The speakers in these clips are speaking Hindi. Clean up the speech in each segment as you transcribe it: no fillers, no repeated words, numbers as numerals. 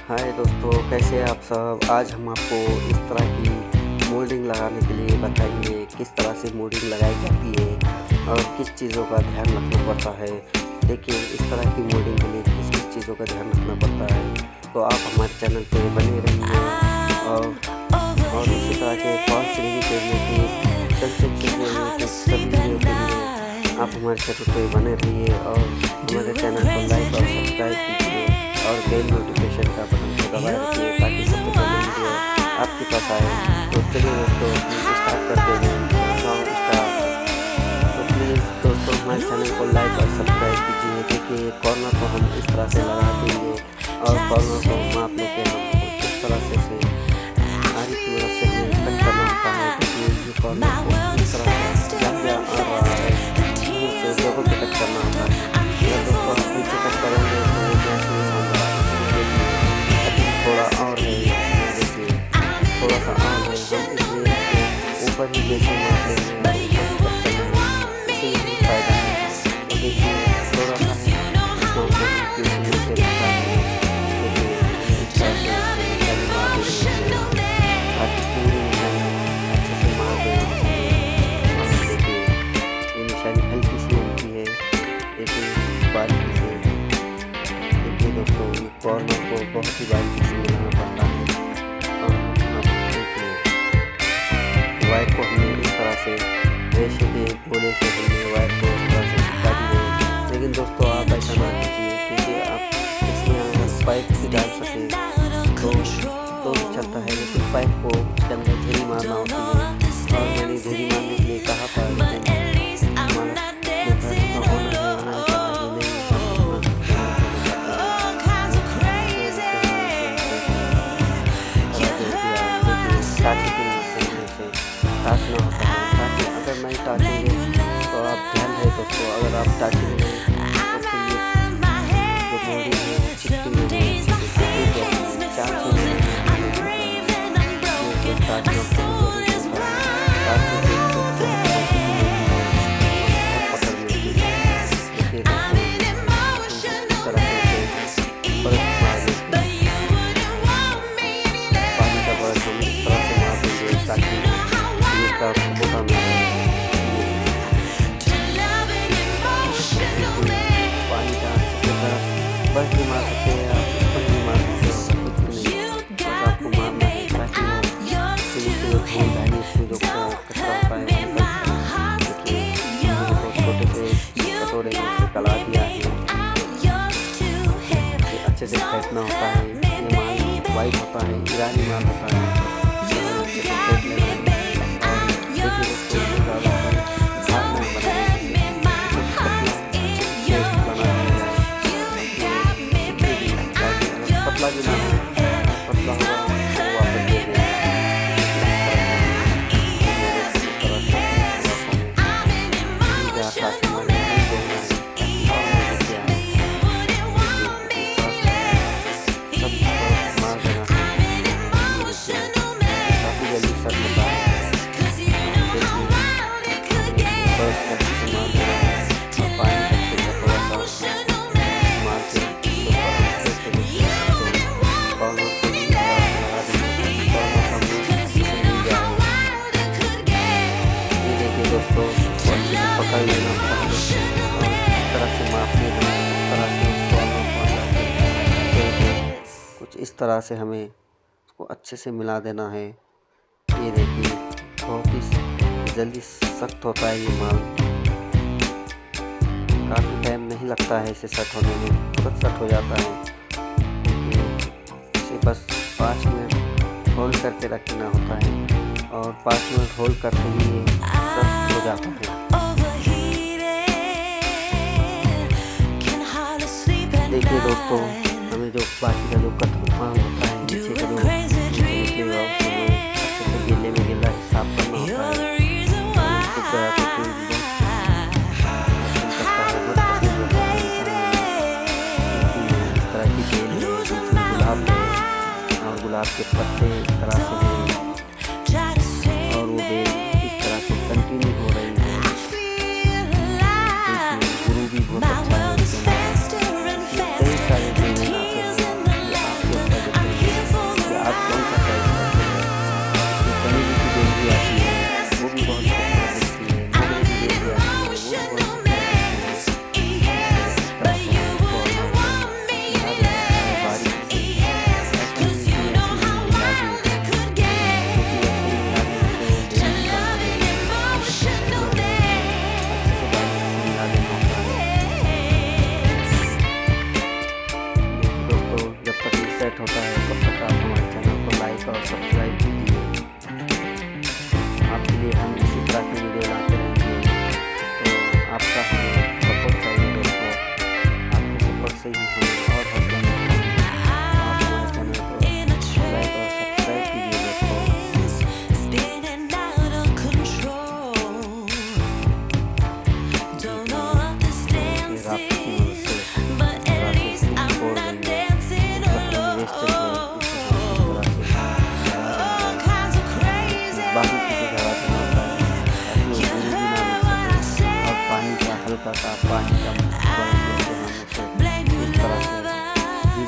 हाय दोस्तों, कैसे हैं आप सब। आज हम आपको इस तरह की मोल्डिंग लगाने के लिए बताएंगे किस तरह से मोल्डिंग लगाई जाती है और किस चीज़ों का ध्यान रखना पड़ता है। देखिए, इस तरह की मोल्डिंग के लिए किस किस चीज़ों का ध्यान रखना पड़ता है, तो आप हमारे चैनल पे बने रहिए और इसी तरह के फॉल्स रिलेटेड सभी वीडियो के लिए आप हमारे चैनल पे बने रहिए और हमारे चैनल को लाइक और सब्सक्राइब कीजिए और बेल नोटिफिकेशन का बटन को दबाए रखिए ताकि सबसे पहले वीडियो आपके पास आए। तो चलिए दोस्तों, स्टार्ट करते हैं। तो प्लीज़ दोस्तों, हमारे चैनल को लाइक और सब्सक्राइब कीजिए। देखिए, कॉर्नर को हम इस तरह से लगा देंगे और कॉर्नर को माप लेके हम इस तरह से आरी की मदद से कट करना होता है। देखिए, ये कॉर्नर को इस तरह से जगह से जगह पे कट करना होता है। अगर दोस्तों आप नीचे कट करेंगे तो थोड़ा और है, देखिए थोड़ा सा और है, हम इसलिए ऊपर ही जैसे माप लेंगे इसी फायदा है। तो देखिए थोड़ा सा है ताकि पूरी अच्छे से मार देना। देखिए ये निशानी हल्की सी होती है, लेकिन बारीकी से। देखिए दोस्तों, ये कॉर्नर को बहुत ही बारीकी से मिलाना पड़ता है। और देखिए वायर को हमने इस तरह से रेशे के गोले से हमने वायर को इस तरह से चिपका दिए। लेकिन दोस्तों आप ऐसा ना कीजिए, क्योंकि आप इसमें अगर पाइप भी डाल सकें तो भी चलता है, लेकिन पाइप को उसके अंदर झेरी मारना होती है। और मैंने झेरी मारने के लिए कहा था, टाचना होता है ताकि अगर नहीं टाचेंगे तो आप ध्यान रहे दोस्तों, अगर आप टाचेंगे तो फिर ये जो मोल्डिंग है वो चिपकेंगे चांस हो बस भी मार सकते हैं आप, इस पर भी मार सकते हैं, कुछ नहीं, बस आपको मारना है ताकि वो धूल डाली इसमें जो कचरा होता है। छोटे से कटोरे में से कला दिया है, इसे अच्छे से फेंटना होता है। ये माल वाइट होता है, ईरानी माल होता है, अच्छे से फेंट लेना है। और देखिए पतला भी ना हो, पतला होगा तो वापस दे देंगे। काफ़ी जल्दी सट होता है। दोस्तों पकड़ लेना होता है और इस तरह से माप लेना है, इस तरह से उसको कुछ इस तरह से हमें उसको अच्छे से मिला देना है। ये देखिए बहुत ही जल्दी सख्त होता है ये माल, काफ़ी टाइम नहीं लगता है इसे सेट होने में, तुरंत सेट हो जाता है। इसे बस 5 मिनट होल्ड करके रखना होता है और 5 मिनट होल्ड करते ही ये सब हो जाता है। देखिए दोस्तों, हमें जो बाकी का जो कट माल होता है, नीचे का जो निकलेगा उसमें अच्छे से गीले में गीला साफ करना होता है। इस तरह की बेल गुलाब है और गुलाब के पत्ते इस तरह से और वो बेल इस तरह से कंटिन्यू हो रही है। गुरु भी बहुत अच्छा है, कई सारे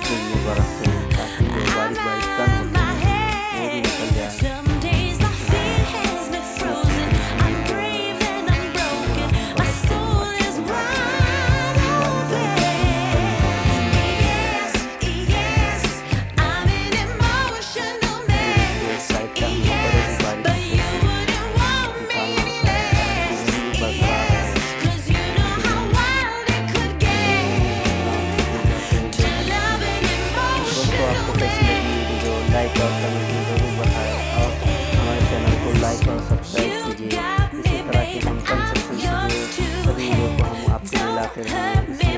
में बरसते हैं ताकि जो बारीक बारीक कण होते हैं वो भी निकल जाए। आपको कैसी लगी ये वीडियो, लाइक और कमेंट में ज़रूर बताएं और हमारे चैनल को लाइक और सब्सक्राइब कीजिए। इसी तरह के हम कंस्ट्रक्शन से जुड़े सभी वीडियो को हम आपको मिलाते रहेंगे।